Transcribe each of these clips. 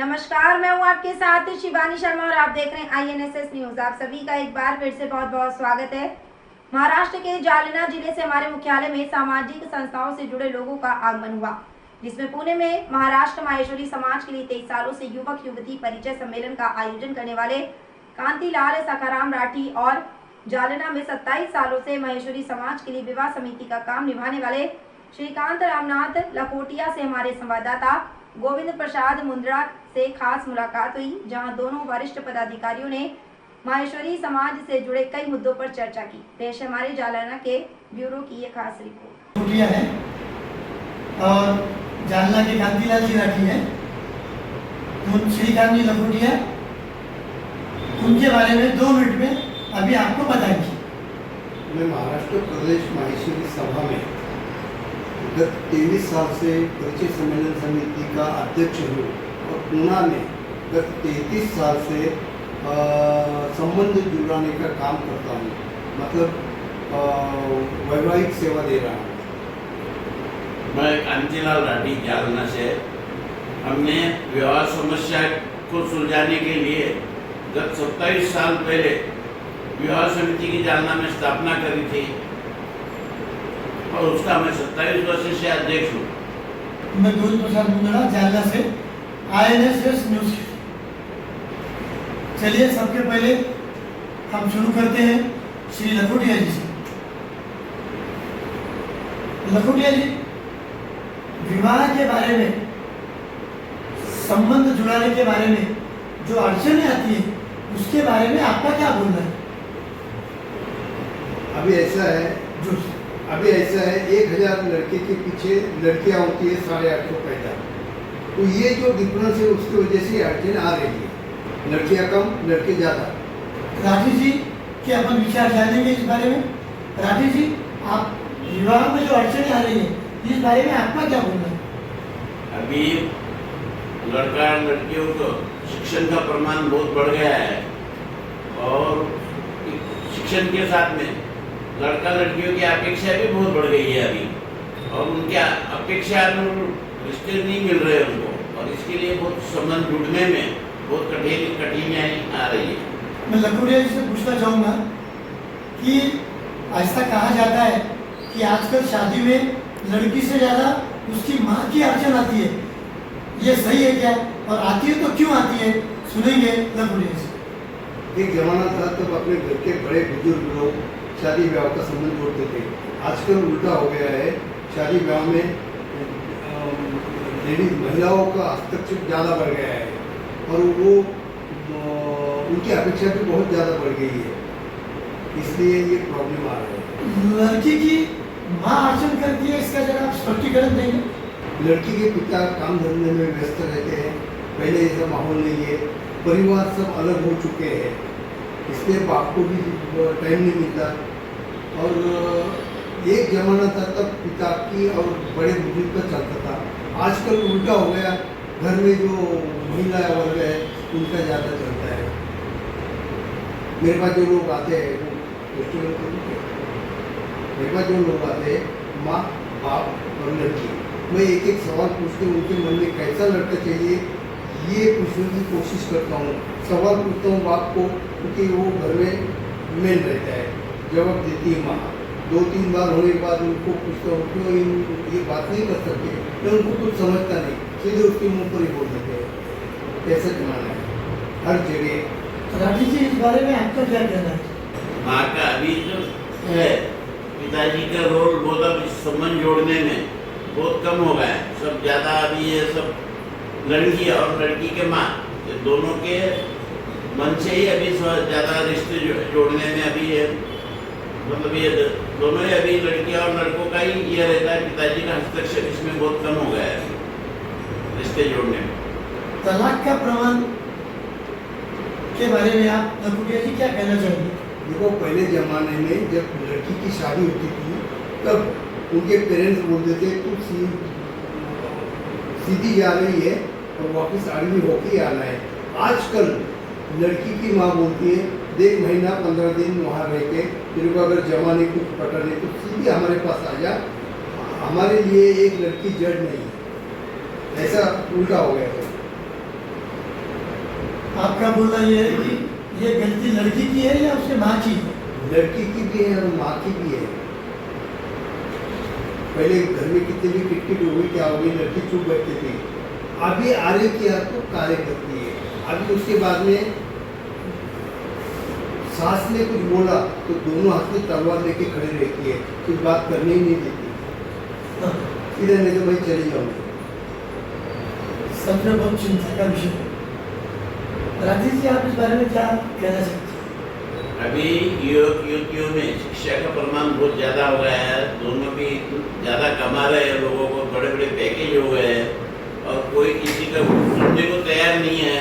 नमस्कार, मैं हूं आपके साथ शिवानी शर्मा और आप देख रहे हैं INSS न्यूज। आप सभी का एक बार फिर से बहुत बहुत स्वागत है। महाराष्ट्र के जालना जिले से हमारे मुख्यालय में सामाजिक संस्थाओं से जुड़े लोगों का आगमन हुआ, जिसमें पुणे में महाराष्ट्र माहेश्वरी समाज के लिए 23 सालों से युवक युवती परिचय सम्मेलन का आयोजन करने वाले कांतिलाल सखाराम राठी और जालना में 27 सालों से माहेश्वरी समाज के लिए विवाह समिति का काम निभाने वाले श्रीकांत रामनाथ लखोटिया से हमारे संवाददाता गोविंद प्रसाद मुंद्रा से खास मुलाकात हुई, जहां दोनों वरिष्ठ पदाधिकारियों ने माहेश्वरी समाज से जुड़े कई मुद्दों पर चर्चा की। पेश है हमारे जालना के ब्यूरो की ये खास रिपोर्ट। है और जालना के कांतिलाल जी राठी है, श्रीकांत जी लखोटिया, उनके बारे में 2 मिनट में अभी आपको बताएंगे। मैं महाराष्ट्र प्रदेश माहेश्वरी सभा में गत 23 साल से परिचय सम्मेलन समिति का अध्यक्ष हूँ और पुणे में गत 33 साल से संबंध जुड़ाने का काम करता हूँ, मतलब वैवाहिक सेवा दे रहा हूँ। मैं कांतिलाल राठी जालना से हमने विवाह समस्या को सुलझाने के लिए गत 27 साल पहले विवाह समिति की जालना में स्थापना करी थी और उसका मैं 27 वर्ष से अध्यक्ष हूँ। मैं गोविंद प्रसाद मुंद्रा जालना से INSS न्यूज। चलिए सबके पहले हम शुरू करते हैं श्री लखोटिया जी से। लखोटिया जी, विवाह के बारे में, संबंध जुड़ाने के बारे में जो अड़चनें आती है उसके बारे में आपका क्या बोलना है? अभी ऐसा है 1000 लड़के के पीछे लड़कियां होती है 850 पैदा। तो ये जो डिफरेंस है उसकी वजह से अड़चन आ रही है, लड़कियां कम लड़के ज़्यादा। राठी जी के अपन विचार जानेंगे इस बारे में। राठी जी, आप विवाह में जो अड़चनें आ रही है इस बारे में आपका क्या बोलना है? अभी लड़का लड़कियों को शिक्षण का प्रमाण बहुत बढ़ गया है और शिक्षण के साथ में लड़का लड़कियों की अपेक्षा भी बहुत बढ़ गई है अभी, और उनकी अपेक्षा रिश्ते नहीं मिल रहे उनको, और इसके लिए बहुत संबंध जुड़ने में बहुत कठिनाई आ रही है। मैं लखोटिया जी से पूछना चाहूँगा कि ऐसा कहा जाता है कि आजकल शादी में लड़की से ज़्यादा उसकी माँ की अड़चन आती है, ये सही है क्या? और आती है तो क्यों आती है? सुनेंगे लखोटिया से। एक जमाना था तब अपने घर के बड़े बुजुर्ग लोग शादी ब्याह का संबंध जोड़ते थे। आजकल उल्टा हो गया है, शादी ब्याह में महिलाओं का हस्तक्षेप ज़्यादा बढ़ गया है और वो उनकी अपेक्षा भी बहुत ज़्यादा बढ़ गई है, इसलिए ये प्रॉब्लम आ रहा है। लड़की की माँ अड़चन करती है, इसका जरा आप स्पष्टीकरण देंगे। लड़की के पिता काम धंधे में व्यस्त रहते हैं, पहले ऐसा माहौल नहीं है, परिवार सब अलग हो चुके हैं, इसलिए बाप को भी टाइम नहीं मिलता। और एक जमाना था तब पिता की और बड़े बुजुर्ग का चलता था, आजकल उल्टा हो गया, घर में जो महिला वर्ग है उनका ज़्यादा चलता है। मेरे पास जो लोग आते हैं वो मेरे पास जो लोग आते हैं माँ बाप और लड़की, मैं एक एक सवाल पूछते हूँ उनके मन में कैसा लड़का चाहिए ये पूछने की कोशिश करता हूँ। सवाल पूछता हूँ बाप को क्योंकि वो घर में मेन रहता है, जवाब देती है माँ। 2-3 बार होने के बाद उनको पूछता हूँ क्यों ये बात नहीं कर सकते, तो उनको कुछ समझता नहीं, सीधे उसके मुंह पर ही बोल देते हैं। कैसा जमाना है हर जगह। राठी जी, इस बारे में आपका क्या कहना है? माँ का अभी जो है, पिताजी का रोल बहुत अब संबंध जोड़ने में बहुत कम हो गया है, सब ज़्यादा अभी ये सब लड़की और लड़की के माँ दोनों के मन से ही अभी ज़्यादा रिश्ते जोड़ने में अभी ये मतलब ये दोनों ही अभी लड़कियां और लड़कों का ही ये रहता है, पिताजी का हस्तक्षेप इसमें बहुत कम हो गया है रिश्ते जोड़ने में। तलाक का प्रमाण के बारे में आप लखोटिया जी क्या कहना चाहेंगे? देखो, पहले ज़माने में जब लड़की की शादी होती थी तब उनके पेरेंट्स बोलते थे तू सीधी जा रही है और वापस आदमी होके ही आना है। आजकल लड़की की माँ बोलती है देख महीना 15 दिन वहाँ रह के तेरे को अगर जमा नहीं कुछ पटा नहीं तो सीधे हमारे पास आ जा, हमारे लिए एक लड़की जज नहीं है। ऐसा उल्टा हो गया है। आपका बोलना ये है कि ये गलती लड़की की है या उसके माँ की है? लड़की की भी है और माँ की भी है। पहले घर में कितनी भी किटकिट हो गई, क्या हो गई, लड़की चुप बैठती थी। अभी आरे की आर को कार्य करती है। अभी उसके बाद में सास ने कुछ बोला तो दोनों हाथ में तलवार लेके खड़ी रहती है, कुछ बात करने ही नहीं देती। इधर नहीं तो मैं चली जाऊंगी। सब में बहुत चिंता का विषय है। राजेश जी, आप इस बारे में क्या कहना चाहते हैं? अभी युवक युवतियों में शिक्षा का प्रमाण बहुत ज़्यादा हो गया है। दोनों भी ज़्यादा कमा रहे हैं, लोगों को बड़े बड़े पैकेज हो गए हैं और कोई किसी का सुनने को तैयार नहीं है।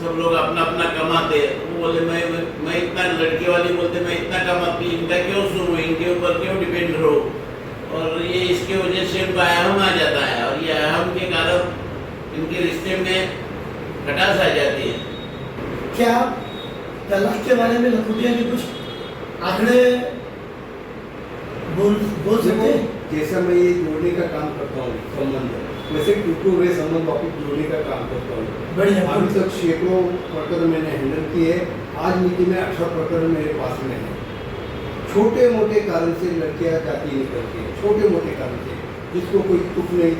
सब लोग अपना अपना कमाते। वो बोले मैं इतना, लड़की वाली बोलते मैं इतना कमाती, इनका क्यों सुनूं, इनके ऊपर क्यों डिपेंड रहो। और ये इसके वजह से उनका अहम आ जाता है और ये अहम के कारण इनके रिश्ते में खटास आ जाती है। क्या तलाक के बारे में लखोटिया के कुछ आंकड़े बोल सकते हैं? जैसा मैं ये जोड़ने का काम करता हूँ संबंध, वैसे टूटे हुए संबंध वापिस जोड़ने का काम करता हूँ। बढ़िया। अभी तक सैकड़ों प्रकरण मैंने हैंडल किए। आज मिति में 18 प्रकरण मेरे पास में है। छोटे मोटे कारण से लड़कियां जाती नहीं करती, छोटे मोटे कारण से, जिसको कोई दुख नहीं।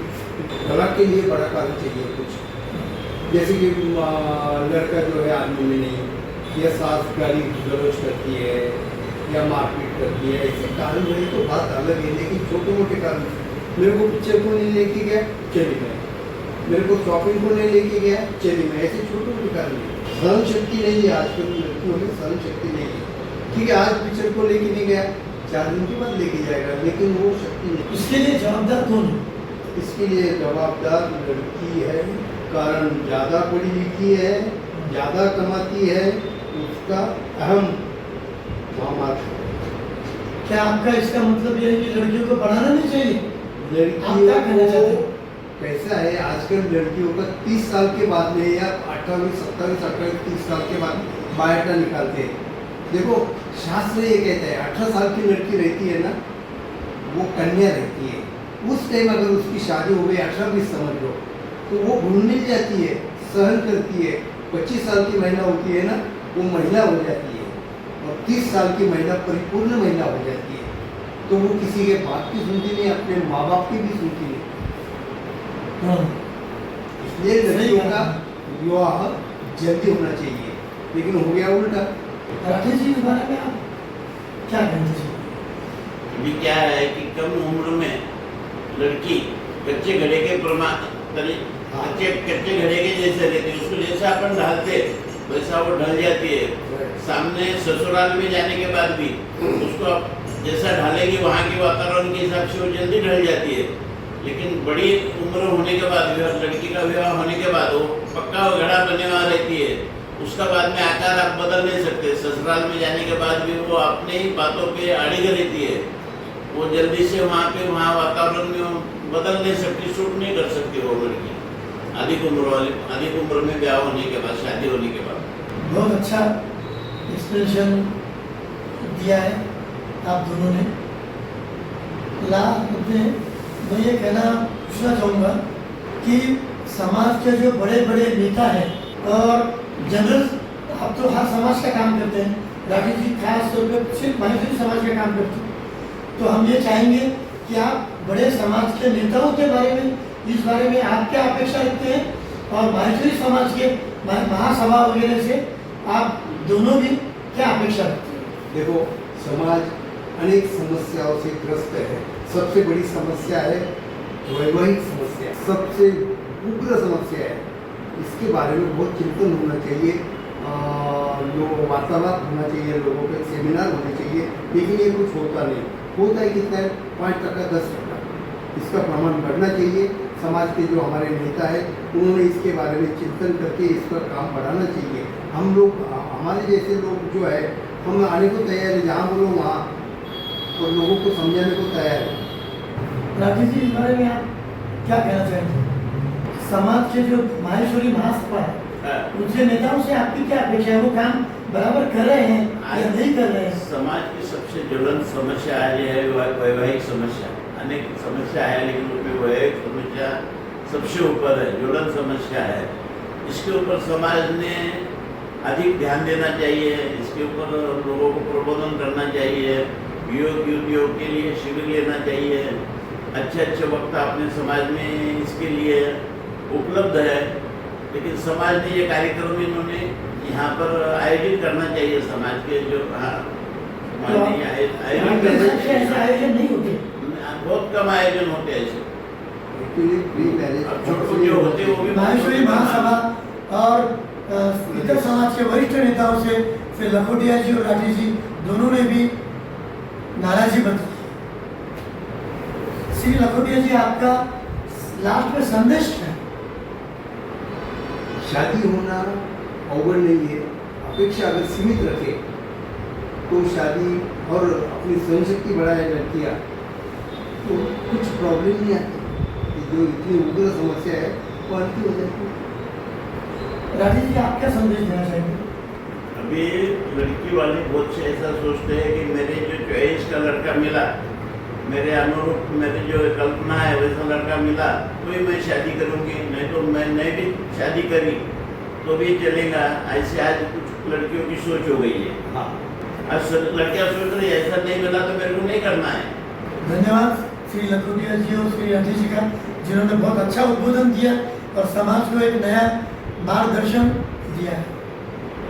तलाक के लिए बड़ा कारण चाहिए कुछ, जैसे कि लड़का जो है आदमी में नहीं, या सास गाली गलौज करती है या मारपीट करती है, ऐसे कारण रहे तो बात अलग है। लेकिन छोटे मोटे कारण, मेरे को पिक्चर को नहीं लेके गया चली मैं, मेरे को शॉपिंग को नहीं लेके गया चली मैं, ऐसे छोटे मोटे कारण नहीं। सहन शक्ति नहीं है आजकल लड़कियों में, सहन शक्ति नहीं है। ठीक है, आज पिक्चर को लेके नहीं गया, 4 दिन के बाद लेके जाएगा, लेकिन वो शक्ति नहीं। इसके लिए जवाबदार कौन है? इसके लिए जवाबदार लड़की है, कारण ज़्यादा पढ़ी लिखी है, ज़्यादा कमाती है, उसका अहम वहाँ। क्या आपका इसका मतलब ये है कि लड़कियों को पढ़ाना नहीं चाहिए? आप क्या कहना चाहते लड़कियों हैं? को कैसा है, आजकल लड़कियों का 30 साल के बाद में या 28, 27, 28, 30 साल के बाद बायोडाटा निकालते हैं। देखो, शास्त्र ये कहता है 18 साल की लड़की रहती है ना, वो कन्या रहती है। उस टाइम अगर उसकी शादी हो गई, 18-20 समझ लो, तो वो घुल मिल जाती है, सहन करती है। 25 साल की महिला होती है ना, वो महिला हो जाती है, और 30 साल की महिला परिपूर्ण महिला हो जाती है। तो वो किसी के बात की सुनती नहीं, अपने माँ बाप की भी सुनती नहीं। इसलिए लड़कियों का विवाह जल्दी होना चाहिए, लेकिन हो गया उल्टा। राकेश जी, इस बारे में आप क्या कहना चाहिए? अभी क्या है कि कम उम्र में लड़की कच्चे घड़े के कच्चे घड़े के जैसे रहती है। उसको जैसा अपन ढालते वैसा वो ढल जाती है। सामने ससुराल में जाने के बाद भी उसको जैसा ढालेगी वहाँ के वातावरण के हिसाब से वो जल्दी ढल जाती है। लेकिन बड़ी उम्र होने के बाद, लड़की का विवाह होने के बाद, वो पक्का घड़ा बने हुआ रहती है। उसका बाद में आकार आप बदल नहीं सकते। ससुराल में जाने के बाद भी वो अपने ही बातों पे अड़िग रहती है। वो जल्दी से वहाँ वातावरण में बदल नहीं सकती, शूट नहीं कर सकती वो लड़की अधिक उम्र में ब्याह होने के बाद, शादी होने के बाद। बहुत अच्छा एक्सप्लेनेशन दिया है आप दोनों ने। मैं ये पूछना चाहूँगा कि समाज के जो बड़े बड़े नेता हैं और जनरल, आप तो हर समाज का काम करते हैं, राकेश जी खास तौर पर सिर्फ महिला समाज का काम करते हैं, तो हम ये चाहेंगे कि आप बड़े समाज के नेताओं के बारे में, इस बारे में आप क्या अपेक्षा रखते हैं, और माहेश्वरी समाज के महासभा वगैरह से आप दोनों भी क्या अपेक्षा रखते हैं? देखो, समाज अनेक समस्याओं से ग्रस्त है। सबसे बड़ी समस्या है वैवाहिक समस्या, सबसे उग्र समस्या है। इसके बारे में बहुत चिंतन होना चाहिए, लोग वार्तालाप होना चाहिए, लोगों के सेमिनार होने चाहिए। लेकिन ये कुछ होता नहीं। होता है कितना है? 5%, 10%। इसका प्रमाण बढ़ना चाहिए। समाज के जो हमारे नेता है, उन्होंने इसके बारे में चिंतन करके इस पर काम बढ़ाना चाहिए। हम लोग, हमारे जैसे लोग जो है, हम आने को तैयार है, जहाँ बोलो वहाँ, और लोगों को समझाने को तैयार है। राकेश जी, इस बारे में आप क्या कहना चाहेंगे? समाज के जो माहेश्वरी महासभा है, उनसे नेताओं से आपकी क्या अपेक्षा है? वो काम बराबर कर रहे हैं या नहीं कर रहे हैं? समाज की सबसे ज्वलंत समस्या है वैवाहिक समस्या। अनेक समस्या है, लेकिन उसमें वैवाहिक समस्या सबसे ऊपर है, ज्वलंत समस्या है। इसके ऊपर समाज ने अधिक ध्यान देना चाहिए, इसके ऊपर लोगों को प्रबोधन करना चाहिए, युवक युवतियों के लिए शिविर लेना चाहिए। अच्छे अच्छे वक्ता अपने समाज में इसके लिए उपलब्ध है, लेकिन समाज ने ये कार्यक्रम इन्होंने यहाँ पर आयोजित करना चाहिए। समाज के जो समाज ने ये आयोजित करना ऐसे चाहिए। आयोजन नहीं होते। बहुत कम आयोजन होते हैं ऐसे, एक्चुअली प्री मैरिज अब छोटे जो होते हैं वो भी माहेश्वरी महासभा और इतर समाज के वरिष्ठ नेताओं से श्री लखोटिया जी और राठी जी दोनों ने भी नाराजगी बताई। श्री लखोटिया जी, आपका लास्ट में संदेश क्या है? शादी होना अवगण नहीं है, अपेक्षा अगर सीमित रखे तो शादी और अपनी सहनशक्ति बढ़ाए लड़कियाँ तो कुछ प्रॉब्लम नहीं आती। जो इतनी उग्र समस्या है वो हल्की हो जाती है। राठी जी, आप क्या संदेश देना चाहेंगे? अभी लड़की वाले बहुत से ऐसा सोचते हैं कि मेरे जो चॉइस का लड़का मिला, मेरे अनुरूप मेरी जो कल्पना है वैसा लड़का मिला तो ही मैं शादी करूंगी, नहीं तो मैं नहीं भी शादी करी तो भी चलेगा। ऐसे आज कुछ लड़कियों की सोच हो गई है। हाँ, आज लड़कियां सोच रही है ऐसा नहीं मिला तो मेरे को नहीं करना है। धन्यवाद श्री लखोटिया जी और श्री राठी जी का, जिन्होंने बहुत अच्छा उद्बोधन दिया और समाज को एक नया मार्गदर्शन दिया है।